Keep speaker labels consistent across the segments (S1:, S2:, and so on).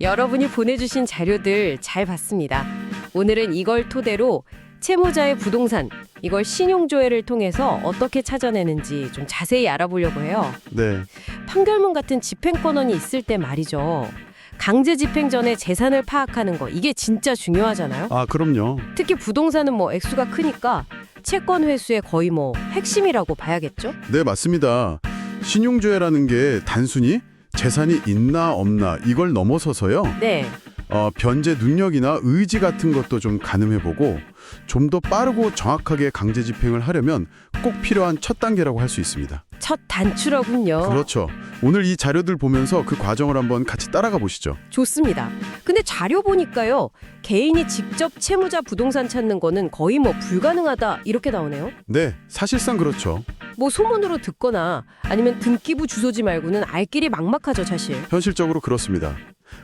S1: 여러분이 보내주신 자료들 잘 봤습니다. 오늘은 이걸 토대로 채무자의 부동산, 이걸 신용조회를 통해서 어떻게 찾아내는지 좀 자세히 알아보려고 해요.
S2: 네,
S1: 판결문 같은 집행권원이 있을 때 말이죠. 강제 집행 전에 재산을 파악하는 거, 이게 진짜 중요하잖아요.
S2: 아 그럼요.
S1: 특히 부동산은 액수가 크니까 채권 회수의 거의 핵심이라고 봐야겠죠?
S2: 네, 맞습니다. 신용조회라는 게 단순히 재산이 있나 없나 이걸 넘어서서요.
S1: 네.
S2: 변제 능력이나 의지 같은 것도 좀 가늠해보고 좀 더 빠르고 정확하게 강제 집행을 하려면 꼭 필요한 첫 단계라고 할 수 있습니다.
S1: 첫 단추라군요.
S2: 그렇죠. 오늘 이 자료들 보면서 그 과정을 한번 같이 따라가 보시죠.
S1: 좋습니다. 근데 자료 보니까요. 개인이 직접 채무자 부동산 찾는 거는 거의 불가능하다 이렇게 나오네요.
S2: 네, 사실상 그렇죠.
S1: 소문으로 듣거나 아니면 등기부 주소지 말고는 알 길이 막막하죠, 사실.
S2: 현실적으로 그렇습니다.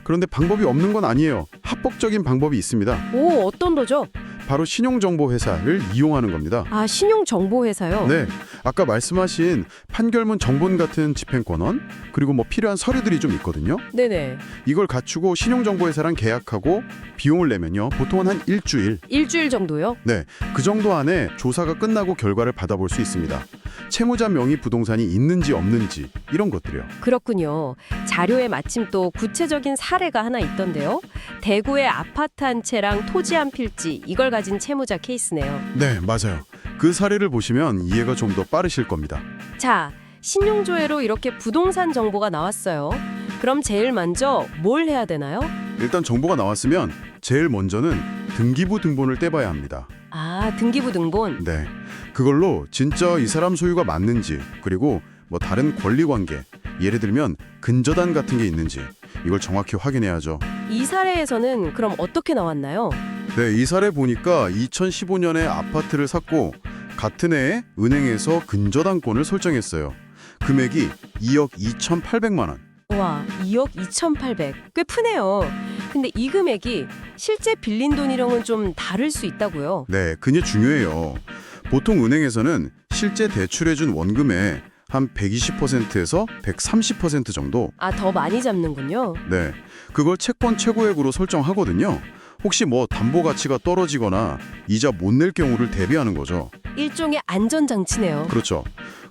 S2: 그런데 방법이 없는 건 아니에요. 합법적인 방법이 있습니다.
S1: 오, 어떤 거죠?
S2: 바로 신용정보회사를 이용하는 겁니다.
S1: 아, 신용정보회사요?
S2: 네, 아까 말씀하신 판결문 정본 같은 집행권원, 그리고 필요한 서류들이 좀 있거든요.
S1: 네네.
S2: 이걸 갖추고 신용정보회사랑 계약하고 비용을 내면요, 보통은 한 일주일.
S1: 일주일 정도요?
S2: 네, 그 정도 안에 조사가 끝나고 결과를 받아볼 수 있습니다. 채무자 명의 부동산이 있는지 없는지 이런 것들이요.
S1: 그렇군요. 자료에 마침 또 구체적인 사례가 하나 있던데요. 대구의 아파트 한 채랑 토지 한 필지, 이걸 가진 채무자 케이스네요.
S2: 네, 맞아요. 그 사례를 보시면 이해가 좀 더 빠르실 겁니다.
S1: 자, 신용조회로 이렇게 부동산 정보가 나왔어요. 그럼 제일 먼저 뭘 해야 되나요?
S2: 일단 정보가 나왔으면 제일 먼저는 등기부 등본을 떼봐야 합니다.
S1: 아, 등기부 등본.
S2: 네, 그걸로 진짜 이 사람 소유가 맞는지, 그리고 다른 권리관계, 예를 들면 근저당 같은 게 있는지 이걸 정확히 확인해야죠.
S1: 이 사례에서는 그럼 어떻게 나왔나요?
S2: 네, 이 사례 보니까 2015년에 아파트를 샀고 같은 해에 은행에서 근저당권을 설정했어요. 금액이 2억 2,800만 원.
S1: 와, 2억 2,800. 꽤 크네요. 근데 이 금액이 실제 빌린 돈이랑은 좀 다를 수 있다고요?
S2: 네, 그게 중요해요. 보통 은행에서는 실제 대출해준 원금의 한 120%에서 130% 정도.
S1: 아, 더 많이 잡는군요.
S2: 네, 그걸 채권 최고액으로 설정하거든요. 혹시 담보 가치가 떨어지거나 이자 못 낼 경우를 대비하는 거죠.
S1: 일종의 안전장치네요.
S2: 그렇죠.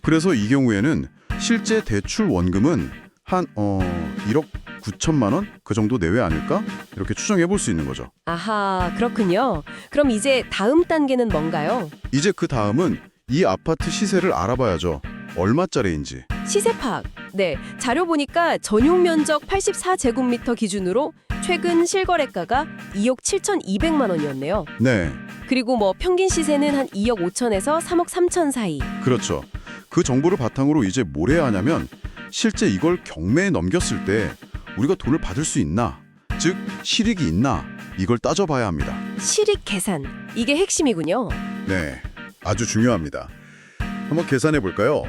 S2: 그래서 이 경우에는 실제 대출 원금은 한 1억 9천만 원? 그 정도 내외 아닐까? 이렇게 추정해 볼 수 있는 거죠.
S1: 아하, 그렇군요. 그럼 이제 다음 단계는 뭔가요?
S2: 이제 그 다음은 이 아파트 시세를 알아봐야죠. 얼마짜리인지.
S1: 시세 파악. 네, 자료 보니까 전용 면적 84제곱미터 기준으로 최근 실거래가가 2억 7,200만 원이었네요.
S2: 네,
S1: 그리고 평균 시세는 한 2억 5천에서 3억 3천 사이.
S2: 그렇죠. 그 정보를 바탕으로 이제 뭘 해야 하냐면 실제 이걸 경매에 넘겼을 때 우리가 돈을 받을 수 있나, 즉 실익이 있나 이걸 따져봐야 합니다.
S1: 실익 계산. 이게 핵심이군요.
S2: 네, 아주 중요합니다. 한번 계산해 볼까요?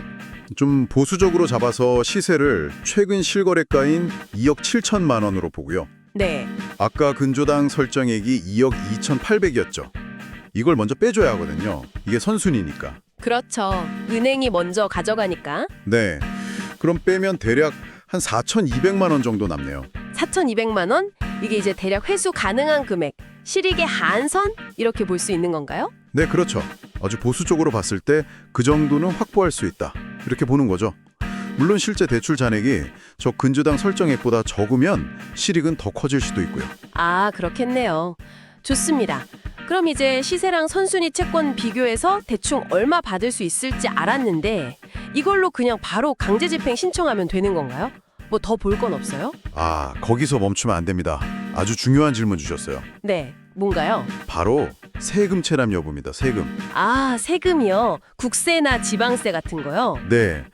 S2: 좀 보수적으로 잡아서 시세를 최근 실거래가인 2억 7천만 원으로 보고요.
S1: 네.
S2: 아까 근저당 설정액이 2억 2,800이었죠. 이걸 먼저 빼줘야 하거든요. 이게 선순위니까.
S1: 그렇죠. 은행이 먼저 가져가니까.
S2: 네, 그럼 빼면 대략 한 4,200만 원 정도 남네요.
S1: 4,200만 원? 이게 이제 대략 회수 가능한 금액. 실익의 한선? 이렇게 볼 수 있는 건가요?
S2: 네, 그렇죠. 아주 보수적으로 봤을 때 그 정도는 확보할 수 있다. 이렇게 보는 거죠. 물론 실제 대출 잔액이 저 근저당 설정액보다 적으면 실익은 더 커질 수도 있고요.
S1: 아, 그렇겠네요. 좋습니다. 그럼 이제 시세랑 선순위 채권 비교해서 대충 얼마 받을 수 있을지 알았는데 이걸로 그냥 바로 강제 집행 신청하면 되는 건가요? 더 볼 건 없어요?
S2: 아, 거기서 멈추면 안 됩니다. 아주 중요한 질문 주셨어요.
S1: 네, 뭔가요?
S2: 바로 세금 체납 여부입니다. 세금.
S1: 아, 세금이요? 국세나 지방세 같은 거요?
S2: 네.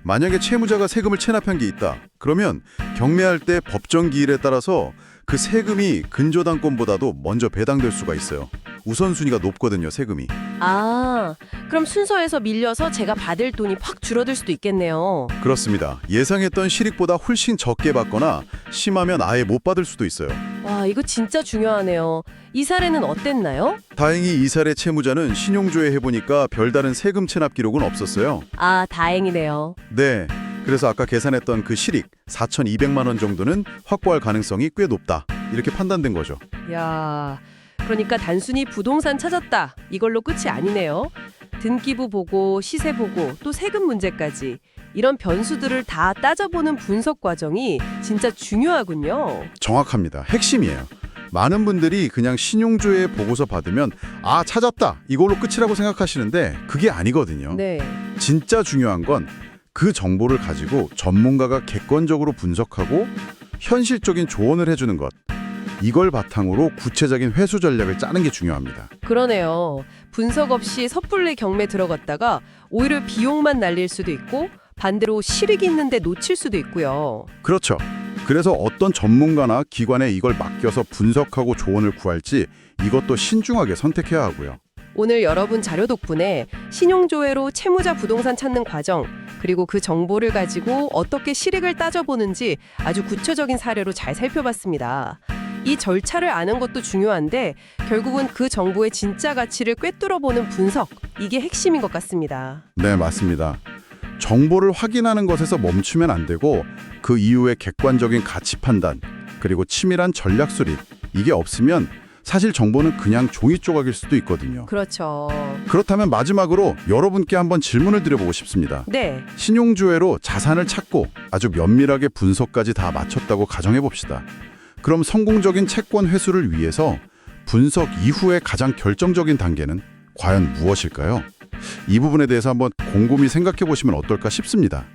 S2: 만약에 채무자가 세금을 체납한 게 있다. 그러면 경매할 때 법정 기일에 따라서 그 세금이 근저당권보다도 먼저 배당될 수가 있어요. 우선순위가 높거든요, 세금이.
S1: 아, 그럼 순서에서 밀려서 제가 받을 돈이 확 줄어들 수도 있겠네요.
S2: 그렇습니다. 예상했던 실익보다 훨씬 적게 받거나 심하면 아예 못 받을 수도 있어요.
S1: 와, 이거 진짜 중요하네요. 이 사례는 어땠나요?
S2: 다행히 이 사례 채무자는 신용조회 해보니까 별다른 세금 체납 기록은 없었어요.
S1: 아, 다행이네요.
S2: 네, 그래서 아까 계산했던 그 실익 4,200만 원 정도는 확보할 가능성이 꽤 높다. 이렇게 판단된 거죠.
S1: 야, 그러니까 단순히 부동산 찾았다 이걸로 끝이 아니네요. 등기부 보고 시세 보고 또 세금 문제까지 이런 변수들을 다 따져보는 분석 과정이 진짜 중요하군요.
S2: 정확합니다. 핵심이에요. 많은 분들이 그냥 신용조회 보고서 받으면 아, 찾았다. 이걸로 끝이라고 생각하시는데 그게 아니거든요.
S1: 네.
S2: 진짜 중요한 건 그 정보를 가지고 전문가가 객관적으로 분석하고 현실적인 조언을 해주는 것. 이걸 바탕으로 구체적인 회수 전략을 짜는 게 중요합니다.
S1: 그러네요. 분석 없이 섣불리 경매 들어갔다가 오히려 비용만 날릴 수도 있고 반대로 실익이 있는데 놓칠 수도 있고요.
S2: 그렇죠. 그래서 어떤 전문가나 기관에 이걸 맡겨서 분석하고 조언을 구할지 이것도 신중하게 선택해야 하고요.
S1: 오늘 여러분 자료 덕분에 신용조회로 채무자 부동산 찾는 과정 그리고 그 정보를 가지고 어떻게 실익을 따져보는지 아주 구체적인 사례로 잘 살펴봤습니다. 이 절차를 아는 것도 중요한데 결국은 그 정보의 진짜 가치를 꿰뚫어보는 분석, 이게 핵심인 것 같습니다.
S2: 네, 맞습니다. 정보를 확인하는 것에서 멈추면 안 되고 그 이후에 객관적인 가치 판단, 그리고 치밀한 전략 수립, 이게 없으면 사실 정보는 그냥 종이 조각일 수도 있거든요.
S1: 그렇죠.
S2: 그렇다면 마지막으로 여러분께 한번 질문을 드려보고 싶습니다.
S1: 네.
S2: 신용조회로 자산을 찾고 아주 면밀하게 분석까지 다 마쳤다고 가정해봅시다. 그럼 성공적인 채권 회수를 위해서 분석 이후의 가장 결정적인 단계는 과연 무엇일까요? 이 부분에 대해서 한번 곰곰이 생각해 보시면 어떨까 싶습니다.